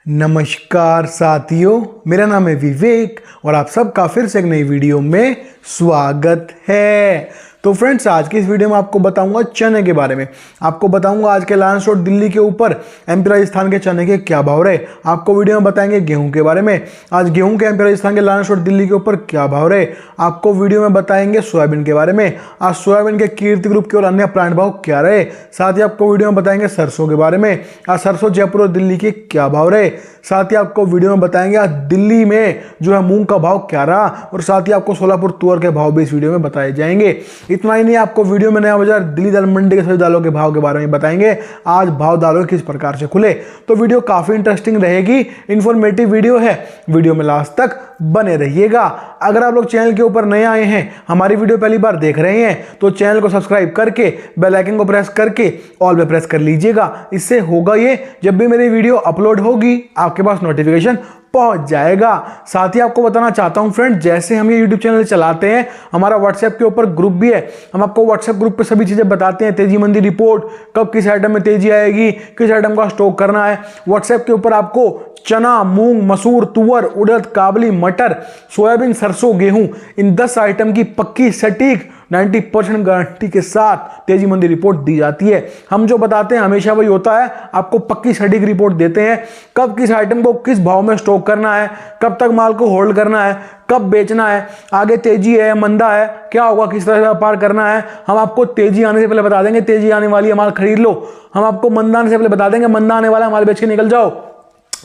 नमस्कार साथियों, मेरा नाम है विवेक और आप सबका फिर से एक नई वीडियो में स्वागत है। तो फ्रेंड्स, आज की इस वीडियो में आपको बताऊंगा चने के बारे में। आपको बताऊंगा आज के लायंस रोड दिल्ली के ऊपर एमपी राजस्थान के चने के क्या भाव रहे। आपको वीडियो में बताएंगे गेहूं के बारे में, आज गेहूं के एमपी राजस्थान के लायंस रोड दिल्ली के ऊपर क्या भाव रहे। आपको वीडियो में बताएंगे सोयाबीन के बारे में, आज सोयाबीन के कीर्ति ग्रुप के और अन्य प्लांट भाव क्या रहे। साथ ही आपको वीडियो में बताएंगे सरसों के बारे में, आज सरसों जयपुर और दिल्ली के क्या भाव रहे। साथ ही आपको वीडियो में बताएंगे आज दिल्ली में जो है मूंग का भाव क्या रहा, और साथ ही आपको सोलापुर तुअर के भाव भी इस वीडियो में बताए जाएंगे। इतना ही नहीं, आपको वीडियो में नया बाजार दिल्ली दाल मंडी के सभी दालों के भाव के बारे में बताएंगे, आज भाव दालों किस प्रकार से खुले। तो वीडियो काफी इंटरेस्टिंग रहेगी, इंफॉर्मेटिव वीडियो है, वीडियो में लास्ट तक बने रहिएगा। अगर आप लोग चैनल के ऊपर नए आए हैं, हमारी वीडियो पहली बार देख रहे हैं, तो चैनल को सब्सक्राइब करके बेल आइकन को प्रेस करके ऑल पे प्रेस कर लीजिएगा। इससे होगा ये, जब भी मेरी वीडियो अपलोड होगी आपके पास नोटिफिकेशन पहुंच जाएगा। साथ ही आपको बताना चाहता हूं फ्रेंड, जैसे हम ये यूट्यूब चैनल चलाते हैं, हमारा व्हाट्सएप के ऊपर ग्रुप भी है। हम आपको व्हाट्सएप ग्रुप पे सभी चीजें बताते हैं, तेजी मंदी रिपोर्ट, कब किस आइटम में तेजी आएगी, किस आइटम का स्टॉक करना है। व्हाट्सएप के ऊपर आपको चना, मूंग, मसूर, तुअर, उड़द, काबली, मटर, सोयाबीन, सरसों, गेहूं, इन 10 आइटम की पक्की सटीक 90% गारंटी के साथ तेजी मंदी रिपोर्ट दी जाती है। हम जो बताते हैं हमेशा वही होता है, आपको पक्की सटीक रिपोर्ट देते हैं, कब किस आइटम को किस भाव में स्टॉक करना है, कब तक माल को होल्ड करना है, कब बेचना है, आगे तेजी है मंदा है, क्या होगा, किस तरह से व्यापार करना है। हम आपको तेजी आने से पहले बता देंगे तेजी आने वाली है माल खरीद लो, हम आपको मंदा आने से पहले बता देंगे मंदा आने वाला है माल बेच के निकल जाओ।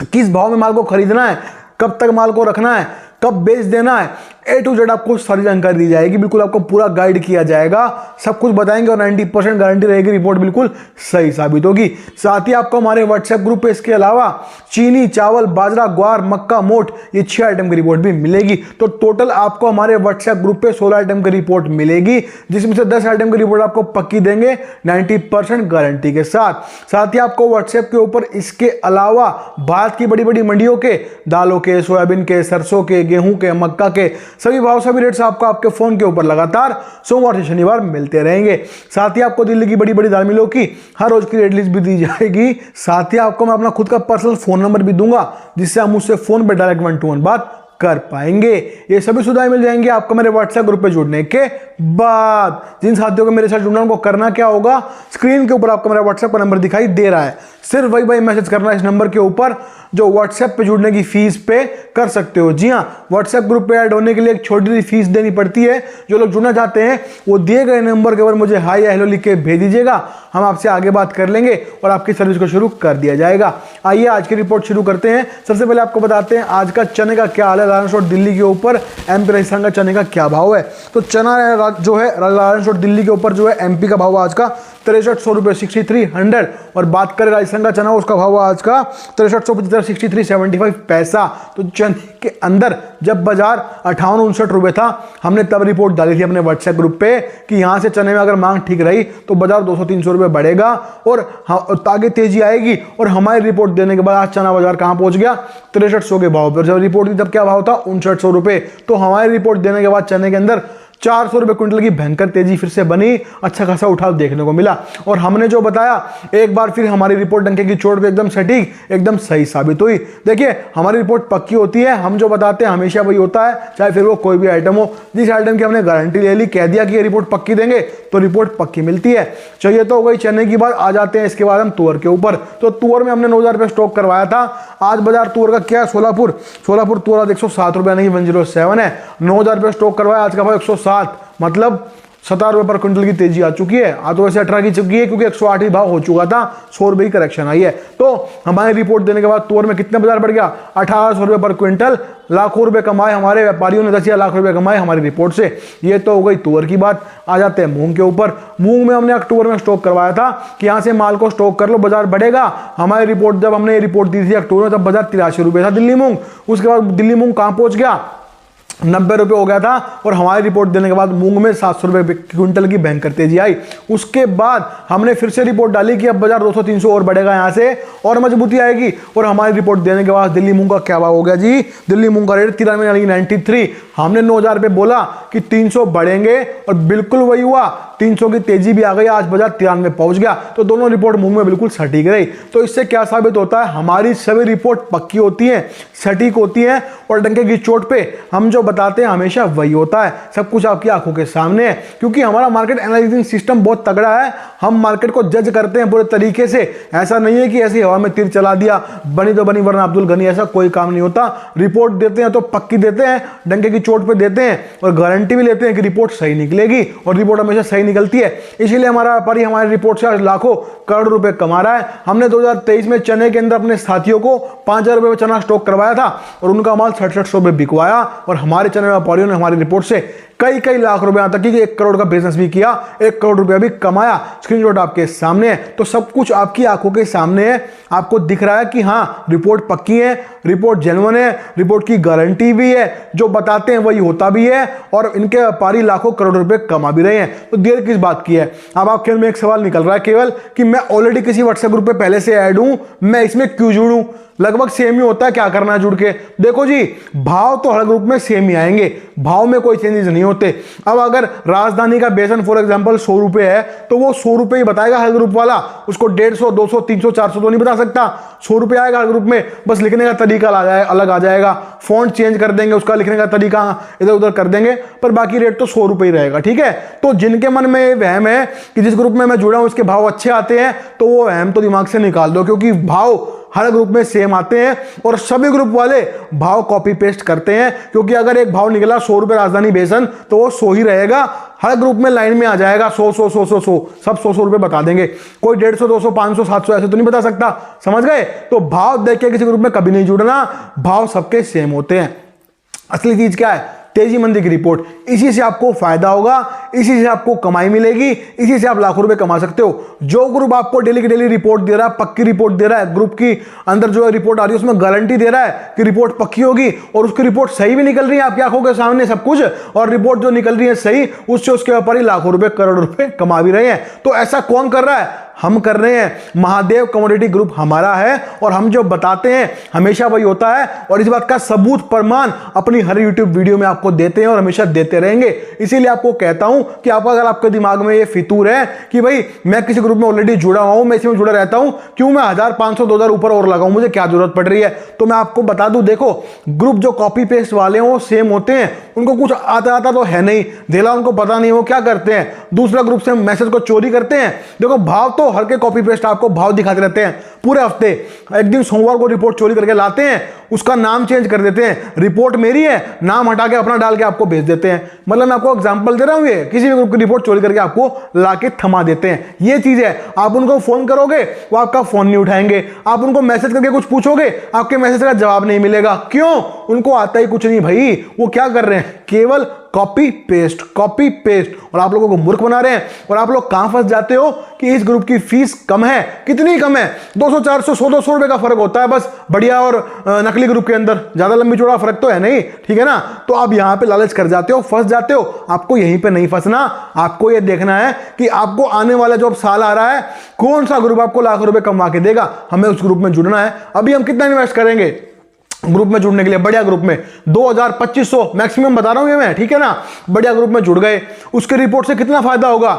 किस भाव में माल को खरीदना है, कब तक माल को रखना है, कब बेच देना है, ए टू जेड आपको सारी जानकारी दी जाएगी, बिल्कुल आपको पूरा गाइड किया जाएगा, सब कुछ बताएंगे और 90% गारंटी रहेगी, रिपोर्ट बिल्कुल सही साबित होगी। साथ ही आपको हमारे व्हाट्सएप ग्रुप पे इसके अलावा चीनी, चावल, बाजरा, ग्वार, मक्का, मोट, ये 6 आइटम की रिपोर्ट भी मिलेगी। तो टोटल आपको हमारे व्हाट्सएप ग्रुप पे 16 आइटम की रिपोर्ट मिलेगी, जिसमें से 10 आइटम की रिपोर्ट आपको पक्की देंगे 90% गारंटी के साथ। साथ ही आपको व्हाट्सएप के ऊपर इसके अलावा भारत की बड़ी बड़ी मंडियों के दालों के, सोयाबीन के, सरसों के, गेहूं के, मक्का के सभी भाव, सभी रेट्स आपको आपके फोन के ऊपर लगातार सोमवार से शनिवार मिलते रहेंगे। साथ ही आपको दिल्ली की बड़ी बड़ी दाल मिलों की हर रोज की रेट लिस्ट भी दी जाएगी। साथ ही आपको मैं अपना खुद का पर्सनल फोन नंबर भी दूंगा, जिससे आप मुझसे फोन पर डायरेक्ट 1-to-1 बात कर पाएंगे। ये सभी सुविधाएं मिल जाएंगी आपको मेरे व्हाट्सएप ग्रुप पे जुड़ने के बाद। जिन साथियों को मेरे साथ जुड़ना, उनको करना क्या होगा, स्क्रीन के ऊपर आपको मेरा व्हाट्सएप का नंबर दिखाई दे रहा है, सिर्फ वही मैसेज करना है इस नंबर के ऊपर, जो व्हाट्सएप पे जुड़ने की फीस पे कर सकते हो। जी हाँ, व्हाट्सएप ग्रुप पे ऐड होने के लिए एक छोटी सी फीस देनी पड़ती है। जो लोग जुड़ना चाहते हैं वो दिए गए नंबर के ऊपर मुझे हाई या हेलो लिख के भेज दीजिएगा, हम आपसे आगे बात कर लेंगे और आपकी सर्विस को शुरू कर दिया जाएगा। आइए आज की रिपोर्ट शुरू करते हैं। सबसे पहले आपको बताते हैं आज का चने का क्या हाल है। लायंस रोड दिल्ली के ऊपर एमपी राजस्थान का चने का क्या भाव है। तो चना जो है लायंस रोड दिल्ली के ऊपर जो है एमपी का भाव आज का 6300 रुपये 6300, और बात करें राजस्थान का चना, उसका भाव आज का 6375 63.75 पैसा। तो चने के अंदर जब बाजार 58-59 रुपये था, हमने तब रिपोर्ट डाली थी अपने व्हाट्सएप ग्रुप पे कि यहाँ से चने में अगर मांग ठीक रही तो बाजार 200-300 रुपये बढ़ेगा और आगे तेजी आएगी। और हमारी रिपोर्ट देने के बाद आज चना बाजार कहाँ पहुंच गया, 6300 के भाव पर। जब रिपोर्ट दी तब क्या भाव था, 5900 रुपये। तो हमारी रिपोर्ट देने के बाद चने के अंदर 400 रुपये क्विंटल की भयंकर तेजी फिर से बनी, अच्छा खासा उठाव देखने को मिला। और हमने जो बताया, एक बार फिर हमारी रिपोर्ट डंके की चोट पे एकदम सटीक, एकदम सही साबित हुई। देखिए, हमारी रिपोर्ट पक्की होती है, हम जो बताते हैं हमेशा वही होता है, चाहे फिर वो कोई भी आइटम हो। जिस आइटम की हमने गारंटी ले ली, कह दिया कि ये रिपोर्ट पक्की देंगे, तो रिपोर्ट पक्की मिलती है। चलिए, तो हो गई चने की बात, आ जाते हैं इसके बाद हम तुअर के ऊपर। तो तुअर में हमने 9000 रुपये स्टॉक करवाया था। आज बाजार तुअर का क्या है, सोलापुर तुअर आज 107 रुपये नहीं 107 है। 9000 रुपये स्टॉक करवाया, आज का भाव 107, मतलब 17 रुपये पर क्विंटल की तेजी आ चुकी है। आज तो वैसे 18 की चुकी है, क्योंकि 108 ही भाव हो चुका था, 100 रुपये की करेक्शन आई है। तो हमारी रिपोर्ट देने के बाद तुअर में कितना बाजार बढ़ गया, 1800 रुपये पर क्विंटल। लाखों रुपए कमाए हमारे व्यापारियों ने, 10 लाख रुपए कमाए हमारी रिपोर्ट से। ये तो हो गई तुअर की बात। आ जाते हैं मूंग के ऊपर। मूंग में हमने अक्टूबर में स्टॉक करवाया था कि यहाँ से माल को स्टॉक कर लो, बाजार बढ़ेगा। हमारी रिपोर्ट, जब हमने ये रिपोर्ट दी थी अक्टूबर में, तब बाजार 83 रुपये था दिल्ली मूंग। उसके बाद दिल्ली मूंग कहाँ पहुंच गया, 90 रुपये हो गया था। और हमारी रिपोर्ट देने के बाद मूंग में 700 रुपये क्विंटल की भयंकर तेजी आई। उसके बाद हमने फिर से रिपोर्ट डाली कि अब बाजार 200-300 और बढ़ेगा, यहाँ से और मजबूती आएगी। और हमारी रिपोर्ट देने के बाद दिल्ली मूंग का क्या भाव हो गया जी, दिल्ली मूंग का रेट 93 यानी 93। हमने 9000 रुपये बोला कि 300 बढ़ेंगे और बिल्कुल वही हुआ, 300 की तेजी भी आ गई, आज बाजार 93 पहुंच गया, तो दोनों रिपोर्ट मुंह में बिल्कुल सटीक रही। तो इससे क्या साबित होता है, हमारी सभी रिपोर्ट पक्की होती है, सटीक होती है, और डंके की चोट पे हम जो बताते हैं हमेशा वही होता है। सब कुछ आपकी आंखों के सामने है, क्योंकि हमारा मार्केट एनालिसिस सिस्टम बहुत तगड़ा है। हम मार्केट को जज करते हैं पूरे तरीके से। ऐसा नहीं है कि ऐसी हवा में तीर चला दिया, बनी तो बनी वरना अब्दुल गनी, ऐसा कोई काम नहीं होता। रिपोर्ट देते हैं तो पक्की देते हैं, डंके की चोट पे देते हैं, और गारंटी भी लेते हैं कि रिपोर्ट सही निकलेगी, और रिपोर्ट हमेशा सही निकलती है। इसीलिए हमारा व्यापारी हमारी रिपोर्ट से आज लाखों करोड़ रुपए कमा रहा है। हमने 2023 में चने के अंदर अपने साथियों को 5,000 रुपए में चना स्टॉक करवाया था, और उनका माल 6700 में बिकवाया, और हमारे चने व्यापारियों ने हमारी रिपोर्ट से कई लाख रुपए, यहां तक कि 1 करोड़ का बिजनेस भी किया, 1 करोड़ रुपया भी कमाया। स्क्रीनशॉट आपके सामने है, तो सब कुछ आपकी आंखों के सामने है। आपको दिख रहा है कि हाँ, रिपोर्ट पक्की है, रिपोर्ट जेन्युइन है, रिपोर्ट की गारंटी भी है, जो बताते हैं वही होता भी है, और इनके व्यापारी लाखों करोड़ रुपए कमा भी रहे हैं। तो देर किस बात की है। अब आपके में एक सवाल निकल रहा है केवल कि मैं ऑलरेडी किसी व्हाट्सएप ग्रुप पे पहले से ऐड हूं, मैं इसमें क्यों जुड़ूं। लगभग सेम ही होता है, क्या करना है जुड़ के। देखो जी, भाव तो हर ग्रुप में सेम ही आएंगे, भाव में कोई चेंजेस नहीं होते। अब अगर राजधानी का बेसन फॉर एग्जांपल 100 रुपए है, तो वो 100 रुपए ही बताएगा हर ग्रुप वाला, उसको 150, 200, 300, 400 तो नहीं बता सकता। 100 रुपए आएगा हर ग्रुप में, बस लिखने का तरीका अलग आ जाएगा, फॉन्ट चेंज कर देंगे, उसका लिखने का तरीका इधर उधर कर देंगे, पर बाकी रेट तो 100 रुपए ही रहेगा। ठीक है, तो जिनके मन में ये वहम है कि जिस ग्रुप में मैं जुड़ा हूं उसके भाव अच्छे आते हैं, तो वो वहम तो दिमाग से निकाल दो, क्योंकि भाव हर ग्रुप में सेम आते हैं, और सभी ग्रुप वाले भाव कॉपी पेस्ट करते हैं। क्योंकि अगर एक भाव निकला 100 रुपए राजधानी बेसन, तो वो 100 ही रहेगा, हर ग्रुप में लाइन में आ जाएगा 100 100 100 100 100, सब 100 रुपए बता देंगे। कोई 150, 200, 500, 700 ऐसे तो नहीं बता सकता। समझ गए। तो भाव देख के किसी ग्रुप में कभी नहीं जुड़ना, भाव सबके सेम होते हैं। असली चीज क्या है, तेजी मंदी की रिपोर्ट। इसी से आपको फायदा होगा, इसी से आपको कमाई मिलेगी, इसी से आप लाखों रुपए कमा सकते हो। जो ग्रुप आपको डेली की डेली रिपोर्ट दे रहा है, पक्की रिपोर्ट दे रहा है, ग्रुप की अंदर जो रिपोर्ट आ रही है उसमें गारंटी दे रहा है कि रिपोर्ट पक्की होगी, और उसकी रिपोर्ट सही भी निकल रही है आपकी आंखों के सामने सब कुछ, और रिपोर्ट जो निकल रही है सही, उससे उसके व्यापारी लाखों रुपए करोड़ रुपए कमा भी रहे हैं। तो ऐसा कौन कर रहा है, हम कर रहे हैं। महादेव कमोडिटी ग्रुप हमारा है, और हम जो बताते हैं हमेशा वही होता है, और इस बात का सबूत प्रमाण अपनी हर यूट्यूब वीडियो में आपको देते हैं और हमेशा देते रहेंगे। इसीलिए आपको कहता हूं कि आप अगर आपके दिमाग में ये फितूर है कि भाई मैं किसी ग्रुप में ऑलरेडी जुड़ा हुआ हूं, मैं इसमें जुड़ा रहता हूं, क्यों मैं 1000, 500, 2000 ऊपर और लगाऊं, मुझे क्या जरूरत पड़ रही है। तो मैं आपको बता दूं, देखो ग्रुप जो कॉपी पेस्ट वाले हैं वो सेम होते हैं, उनको कुछ आता तो है नहीं, धेला उनको पता नहीं, वो क्या करते हैं, दूसरा ग्रुप से मैसेज को चोरी करते हैं। देखो भाव तो हर के कॉपी पेस्ट आपको भाव दिखाते रहते हैं पूरे हफ्ते। एक दिन सोमवार को रिपोर्ट चोरी करके लाते हैं, उसका नाम चेंज कर देते हैं, रिपोर्ट मेरी है, नाम हटा के अपना डाल के आपको भेज देते हैं। मतलब मैं आपको एग्जांपल दे रहा हूं, ये किसी भी ग्रुप की रिपोर्ट चोरी करके आपको लाके थमा देते हैं। ये चीज है, आप उनको फोन करोगे वो आपका फोन नहीं उठाएंगे, आप उनको मैसेज करके कुछ पूछोगे आपके मैसेज का जवाब नहीं मिलेगा। क्यों? उनको आता ही कुछ नहीं भाई, वो क्या कर रहे हैं, केवल कॉपी पेस्ट, कॉपी पेस्ट, और आप लोगों को मूर्ख बना रहे हैं। और आप लोग कहां फंस जाते हो कि इस ग्रुप की फीस कम है। कितनी कम है? 200, 400, 100-200 रुपए का फर्क होता है बस, बढ़िया और नकली ग्रुप के अंदर ज्यादा लंबी चौड़ा फर्क तो है नहीं। ठीक है ना। तो आप यहां पे लालच कर जाते हो, फंस जाते हो। आपको यहीं पे नहीं फंसना, आपको यह देखना है कि आपको आने वाला जो साल आ रहा है, कौन सा ग्रुप आपको लाखों रुपए कमा के देगा। हमें उस ग्रुप में जुड़ना है। अभी हम कितना इन्वेस्ट करेंगे ग्रुप में जुड़ने के लिए? बढ़िया ग्रुप में 2000, 2500 मैक्सिमम बता रहा हूं ये मैं, ठीक है ना। बढ़िया ग्रुप में जुड़ गए, उसके रिपोर्ट से कितना फायदा होगा?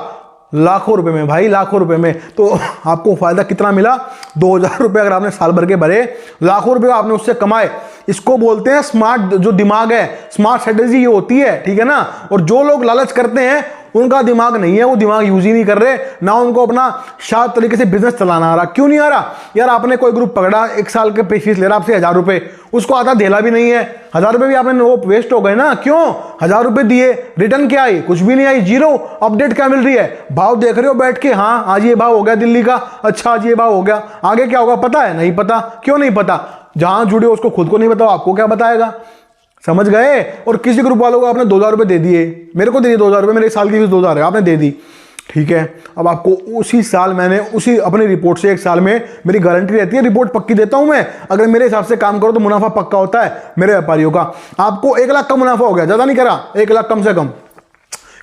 लाखों रुपए में भाई, लाखों रुपए में। तो आपको फायदा कितना मिला? 2000 रुपए अगर आपने साल भर के भरे, लाखों रुपए आपने उससे कमाए। इसको बोलते हैं स्मार्ट जो दिमाग है, स्मार्ट स्ट्रेटेजी ये होती है। ठीक है ना। और जो लोग लालच करते हैं उनका दिमाग नहीं है, वो दिमाग यूज ही नहीं कर रहे, ना उनको अपना शार्प तरीके से बिजनेस चलाना आ रहा। क्यों नहीं आ रहा यार? आपने कोई ग्रुप पकड़ा, 1 साल के फीस ले रहा आपसे 1000 रुपए, उसको आता धेला भी नहीं है, 1000 रुपए भी आपने वो वेस्ट हो गए ना। क्यों? 1000 रुपए दिए, रिटर्न क्या आई? कुछ भी नहीं आई, जीरो। अपडेट क्या मिल रही है? भाव देख रहे हो बैठ के, हाँ आज ये भाव हो गया दिल्ली का, अच्छा आज ये भाव हो गया, आगे क्या होगा पता है? नहीं पता। क्यों नहीं पता? जहां जुड़े उसको खुद को नहीं बताओ, आपको क्या बताएगा? समझ गए। और किसी ग्रुप वालों को आपने 2000 रुपए दे दिए, मेरे को दे दिए 2000 रुपए, मेरे साल की फीस 2000 है, आपने दे दी, ठीक है। अब आपको उसी साल मैंने उसी अपनी रिपोर्ट से 1 साल में मेरी गारंटी रहती है, रिपोर्ट पक्की देता हूं मैं। अगर मेरे हिसाब से काम करो तो मुनाफा पक्का होता है मेरे व्यापारियों का। आपको 1 लाख का मुनाफा हो गया, ज्यादा नहीं करा, 1 लाख कम से कम।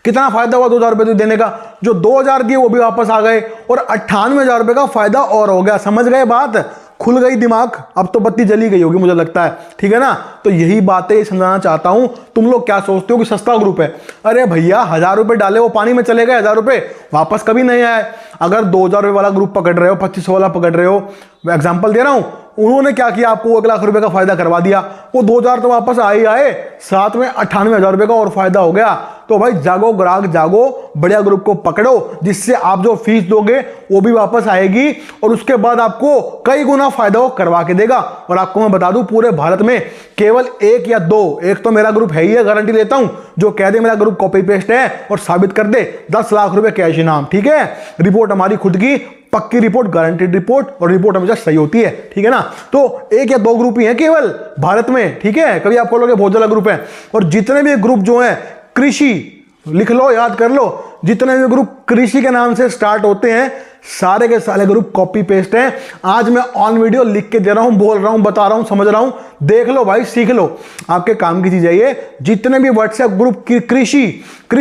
कितना फायदा हुआ 2000 रुपए देने का? जो 2000 दिए वो भी वापस आ गए, और 98,000 रुपए का फायदा और हो गया। समझ गए बात? खुल गई दिमाग, अब तो बत्ती जली गई होगी मुझे लगता है, ठीक है ना। तो यही बातें समझाना चाहता हूं। तुम लोग क्या सोचते हो कि सस्ता ग्रुप है, अरे भैया 1000 रुपए डाले वो पानी में चले गए, 1000 रुपए वापस कभी नहीं आए। अगर 2000 रुपए वाला ग्रुप पकड़ रहे हो, 2500 वाला पकड़ रहे हो, मैं एग्जांपल दे रहा हूं, उन्होंने क्या किया, आपको 1 लाख रुपए का फायदा करवा दिया, वो 2000 तो वापस आए आए, साथ में 98,000 रुपए का और फायदा हो गया। तो भाई जागो ग्राहक जागो, बढ़िया ग्रुप को पकड़ो, जिससे आप जो फीस दोगे वो भी वापस आएगी और उसके बाद आपको कई गुना फायदा वो करवा के देगा। और आपको मैं बता दूं, पूरे भारत में केवल 1 या 2, एक तो मेरा ग्रुप है ही है, गारंटी लेता हूं, जो कह दे मेरा ग्रुप कॉपी पेस्ट है और साबित कर दे 10 लाख रुपए कैश इनाम, ठीक है। रिपोर्ट हमारी खुद की, पक्की रिपोर्ट, गारंटीड रिपोर्ट, और रिपोर्ट हमेशा सही होती है, ठीक है ना। तो 1 या 2 ग्रुप ही हैं केवल भारत में, ठीक है। कभी आपको लोग बहुत ज्यादा ग्रुप है, और जितने भी ग्रुप जो है कृषि, लिख लो याद कर लो, जितने भी ग्रुप कृषि के नाम से स्टार्ट होते हैं सारे के सारे ग्रुप कॉपी पेस्ट हैं। आज मैं ऑन वीडियो लिख के दे रहा हूं, बोल रहा हूं, बता रहा हूं, समझ रहा हूं, देख लो भाई, सीख लो, आपके काम की चीज है ये। जितने भी व्हाट्सएप ग्रुप कृषि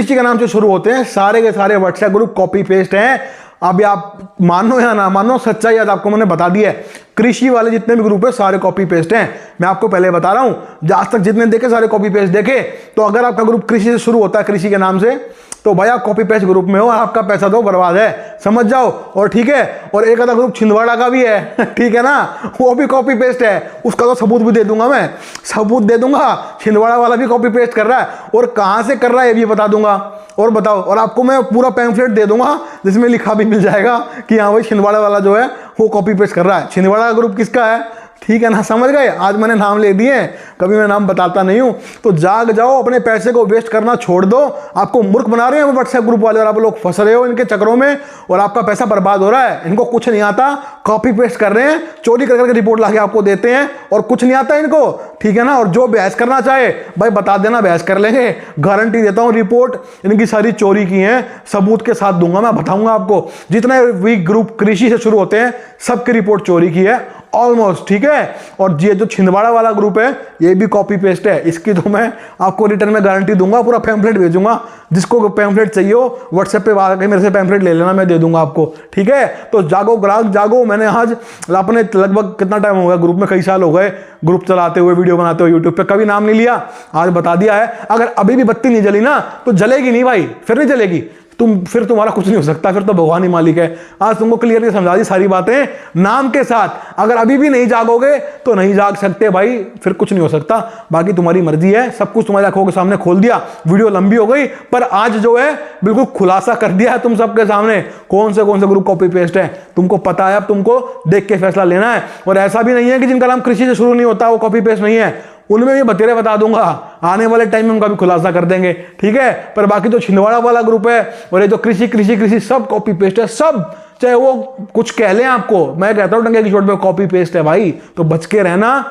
के नाम से शुरू होते हैं सारे के सारे व्हाट्सएप ग्रुप कॉपी पेस्ट हैं। अभी आप मानो या ना मानो, सच्चाई आज आपको मैंने बता दी है। कृषि वाले जितने भी ग्रुप है सारे कॉपी पेस्ट हैं। मैं आपको पहले बता रहा हूं, आज तक जितने देखे सारे कॉपी पेस्ट देखे। तो अगर आपका ग्रुप कृषि से शुरू होता है, कृषि के नाम से, तो भाई आप कॉपी पेस्ट ग्रुप में हो, आपका पैसा तो बर्बाद है, समझ जाओ। और ठीक है, और एक आधा ग्रुप छिंदवाड़ा का भी है ठीक है ना, वो भी कॉपी पेस्ट है, उसका तो सबूत भी दे दूंगा, मैं सबूत दे दूंगा। छिंदवाड़ा वाला भी कॉपी पेस्ट कर रहा है, और कहां से कर रहा है ये भी बता दूंगा। और बताओ, और आपको मैं पूरा पैम्फलेट दे दूंगा जिसमें लिखा भी मिल जाएगा कि हाँ भाई छिंदवाड़ा वाला जो है वो कॉपी पेस्ट कर रहा है। छिंदवाड़ा का ग्रुप किसका है, ठीक है ना, समझ गए। आज मैंने नाम ले दिए, कभी मैं नाम बताता नहीं हूं। तो जाग जाओ, अपने पैसे को वेस्ट करना छोड़ दो। आपको मूर्ख बना रहे हैं व्हाट्सएप ग्रुप वाले, और आप लोग फंस रहे हो इनके चक्रों में, और आपका पैसा बर्बाद हो रहा है। इनको कुछ नहीं आता, कॉपी पेस्ट कर रहे हैं, चोरी कर करके रिपोर्ट लाके आपको देते हैं, और कुछ नहीं आता इनको, ठीक है ना। और जो बहस करना चाहे भाई बता देना, बहस कर लेंगे, गारंटी देता हूं। रिपोर्ट इनकी सारी चोरी की है, सबूत के साथ दूंगा, मैं बताऊंगा आपको। जितने भी ग्रुप कृषि से शुरू होते हैं सबकी रिपोर्ट चोरी की है ऑलमोस्ट, ठीक है। और ये जो छिंदवाड़ा वाला ग्रुप है ये भी कॉपी पेस्ट है, इसकी तो मैं आपको रिटर्न में गारंटी दूंगा, पूरा पैम्फलेट भेजूंगा। जिसको पैम्फलेट चाहिए हो व्हाट्सएप पे आके मेरे से पैम्फलेट ले लेना, मैं दे दूंगा आपको, ठीक है। तो जागो ग्राहक जागो। मैंने आज अपने लगभग कितना टाइम हो गया ग्रुप में, कई साल हो गए ग्रुप चलाते हुए, वीडियो बनाते हुए यूट्यूब पे, कभी नाम नहीं लिया, आज बता दिया है। अगर अभी भी बत्ती नहीं जली ना तो जलेगी नहीं भाई, फिर नहीं जलेगी, फिर तुम्हारा कुछ नहीं हो सकता, फिर तो भगवान ही मालिक है। आज तुमको क्लियरली समझा दी सारी बातें नाम के साथ। अगर अभी भी नहीं जागोगे तो नहीं जाग सकते भाई, फिर कुछ नहीं हो सकता। बाकी तुम्हारी मर्जी है, सब कुछ तुम्हारी आंखों के सामने खोल दिया। वीडियो लंबी हो गई पर आज जो है बिल्कुल खुलासा कर दिया है तुम सबके सामने, कौन से ग्रुप कॉपी पेस्ट है तुमको पता है। अब तुमको देख के फैसला लेना है। और ऐसा भी नहीं है कि जिनका नाम कृषि से शुरू नहीं होता वो कॉपी पेस्ट नहीं है, उनमें भी बतेरे बता दूंगा, आने वाले टाइम में उनका भी खुलासा कर देंगे, ठीक है। पर बाकी जो छिंदवाड़ा वाला ग्रुप है और ये जो कृषि सब कॉपी पेस्ट है, सब, चाहे वो कुछ कह लें आपको। मैं कहता हूं डंगे की चोट पे कॉपी पेस्ट है भाई, तो बच के रहना,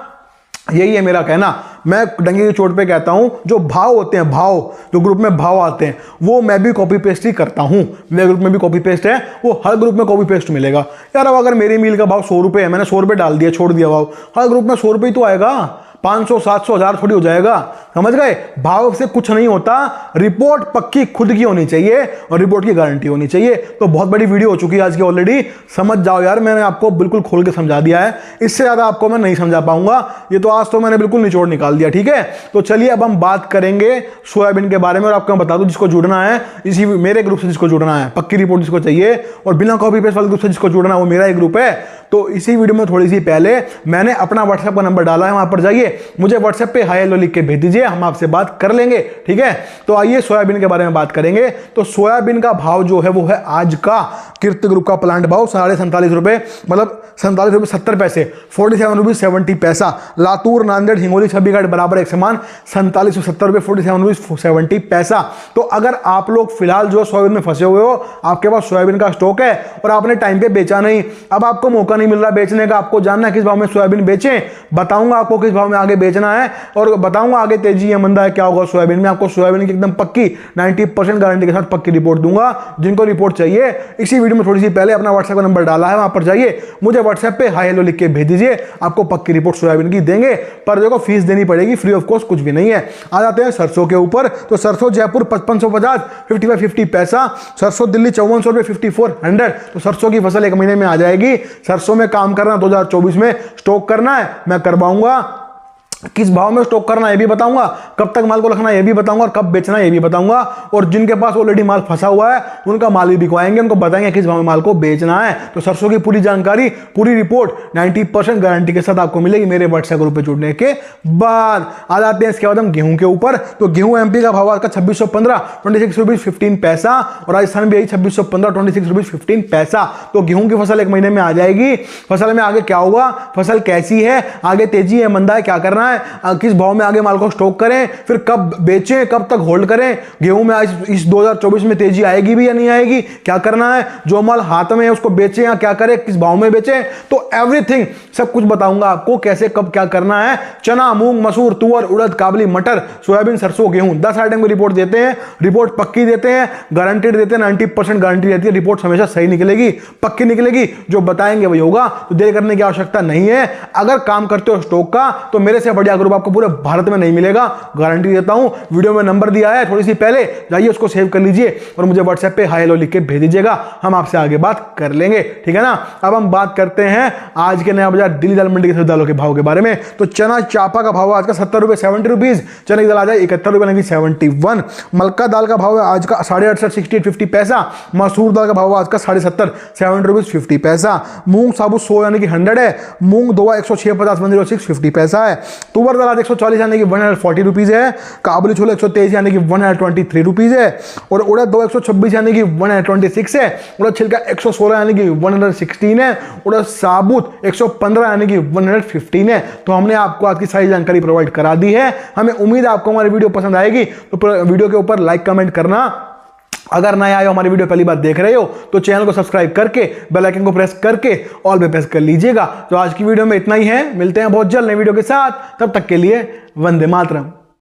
यही है मेरा कहना। मैं डंगे की चोट पे कहता हूं, जो भाव होते हैं, भाव जो ग्रुप में भाव आते हैं वो मैं भी कॉपी पेस्ट ही करता हूं। मेरे ग्रुप में भी कॉपी पेस्ट है, वो हर ग्रुप में कॉपी पेस्ट मिलेगा यार। अब अगर मेरी मील का भाव 100 रुपए है, मैंने 100 रुपए डाल दिया, छोड़ दिया भाव, हर ग्रुप में 100 रुपए ही तो आएगा, 500 700 1000 थोड़ी हो जाएगा, समझ गए। भाव से कुछ नहीं होता, रिपोर्ट पक्की खुद की होनी चाहिए और रिपोर्ट की गारंटी होनी चाहिए। तो बहुत बड़ी वीडियो हो चुकी है आज की ऑलरेडी, समझ जाओ यार, मैंने आपको बिल्कुल खोल के समझा दिया है, इससे ज्यादा आपको मैं नहीं समझा पाऊंगा। ये तो आज तो मैंने बिल्कुल निचोड़ निकाल दिया, ठीक है। तो चलिए अब हम बात करेंगे सोयाबीन के बारे में। और आपको मैं बता दूं, जिसको जुड़ना है इसी मेरे ग्रुप से, जिसको जुड़ना है, पक्की रिपोर्ट जिसको चाहिए और बिना कॉपी पेस्ट वाले ग्रुप से जिसको जुड़ना है, वो मेरा एक ग्रुप है। तो इसी वीडियो में थोड़ी सी पहले मैंने अपना व्हाट्सएप का नंबर डाला है, वहां पर जाइए, मुझे व्हाट्सएप पे हाय हेलो लिख के भेज दीजिए, हम आपसे बात कर लेंगे, ठीक है। तो आइए सोयाबीन के बारे में बात करेंगे। तो सोयाबीन का भाव जो है वो है आज का कीर्ति ग्रुप का प्लांट भाव 47.5 रुपए, मतलब 47 रुपए 70 पैसे, 47 रुपीज 70 पैसा। लातूर, नांदेड़, हिंगोली, छब्बीसगढ़ बराबर एक समान, 4770 रुपए 47 रुपीज 70 पैसा। तो अगर आप लोग फिलहाल जो सोयाबीन में फंसे हुए हो, आपके पास सोयाबीन का स्टॉक है और आपने टाइम पे बेचा नहीं, अब आपको मौका नहीं मिल रहा बेचने का, आपको जानना है किस भाव में सोयाबीन बेचें, बताऊंगा आपको किस भाव में में आगे बेचना है और बताऊंगा आगे तेजी है मंदा है क्या होगा सोयाबीन में। आपको सोयाबीन की एकदम पक्की 90% गारंटी के साथ पक्की रिपोर्ट दूंगा। जिनको रिपोर्ट चाहिए इसी वीडियो में थोड़ी सी पहले अपना व्हाट्सएप का नंबर डाला है, वहां पर जाइए, मुझे व्हाट्सएप पे हाई हेलो लिख के भेज दीजिए, आपको पक्की रिपोर्ट सोयाबीन की देंगे। पर देखो फीस देनी पड़ेगी, फ्री ऑफ कॉस्ट कुछ भी नहीं है। आ जाते हैं सरसों के ऊपर। तो सरसों जयपुर 5550 5550 पैसा, सरसों दिल्ली 5400 रुपये 5400। तो सरसों की फसल एक महीने में आ जाएगी। सरसों में काम करना 2024 में स्टॉक करना है, मैं करवाऊंगा। किस भाव में स्टॉक करना है ये भी बताऊंगा, कब तक माल को रखना है ये भी बताऊंगा, और कब बेचना है ये भी बताऊंगा। और जिनके पास ऑलरेडी माल फंसा हुआ है उनका माल भी बिकवाएंगे, उनको बताएंगे किस भाव में माल को बेचना है। तो सरसों की पूरी जानकारी, पूरी रिपोर्ट 90% गारंटी के साथ आपको मिलेगी मेरे व्हाट्सएप ग्रुप पे जुड़ने के बाद। आ जाते हैं इसके बाद हम गेहूं के ऊपर। तो गेहूं एमपी का भाव आज का 2615 26 रुपीज 15 पैसा, और राजस्थान भी यही 2615 26 रुपीज 15 पैसा। तो गेहूं की फसल एक महीने में आ जाएगी। फसल में आगे क्या होगा, फसल कैसी है, आगे तेजी है मंदा है, क्या करना है, किस भाव में आगे माल को स्टॉक करें, फिर कब बेचें, कब तक होल्ड करें, गेहूं में इस 2024 में तेजी आएगी भी या नहीं आएगी, क्या करना है, जो माल हाथ में है उसको बेचें या क्या करें, किस भाव में बेचें। तो एवरीथिंग सब कुछ बताऊंगा आपको, कैसे कब क्या करना है। चना, मूंग, मसूर, तुअर, उड़द, काबली, मटर, सोयाबीन, सरसों, गेहूं 10 आइटम की रिपोर्ट देते हैं। रिपोर्ट पक्की देते हैं, गारंटेड देते हैं, 90% गारंटी रहती है। रिपोर्ट हमेशा सही निकलेगी, पक्की निकलेगी, जो बताएंगे वही होगा। तो देर करने की आवश्यकता नहीं है। अगर काम करते हो स्टॉक का तो मेरे से बढ़िया ग्रुप आपको पूरे भारत में नहीं मिलेगा, गारंटी देता हूं। वीडियो में नंबर दिया है थोड़ी सी पहले, जाइए उसको सेव कर लीजिए और मुझे व्हाट्सएप पे हाई हेलो लिख के भेज दीजिएगा, हम आपसे आगे बात कर लेंगे, ठीक है ना। अब हम बात करते हैं आज के नया बाजार दिल्ली दाल मंडी के दालों के भाव के बारे में। तो चना चापा का भाव आज का 70 रुपए 70 रुपीज, चने की दाल आ जाए 71 रुपए यानी 71। मलका दाल का भाव है आज का 68 68 पैसा। मसूर दाल का भाव आज का 70 70 रुपीज 50 पैसा। मूंग साबुत 100 यानी कि 100 है। मूंग दोवा 106 106 50 पैसा है। तुअर दाल 140 यानी कि 140 रुपीज है। काबुली छोले 123 यानी कि 123 रुपीज है। और उड़द दो 126 यानी कि 126 है। उड़द छिलका 116 यानी कि 116 है। उड़द साबुत 115 यानी कि 115 है। तो हमने आपको आज की सारी जानकारी प्रोवाइड करा दी है। हमें उम्मीद है आपको हमारी वीडियो पसंद आएगी, तो वीडियो के ऊपर लाइक कमेंट करना। अगर नए आए हो, हमारी वीडियो पहली बार देख रहे हो, तो चैनल को सब्सक्राइब करके बेल आइकन को प्रेस करके ऑल पे प्रेस कर लीजिएगा। तो आज की वीडियो में इतना ही है, मिलते हैं बहुत जल्द नई वीडियो के साथ, तब तक के लिए वंदे मातरम।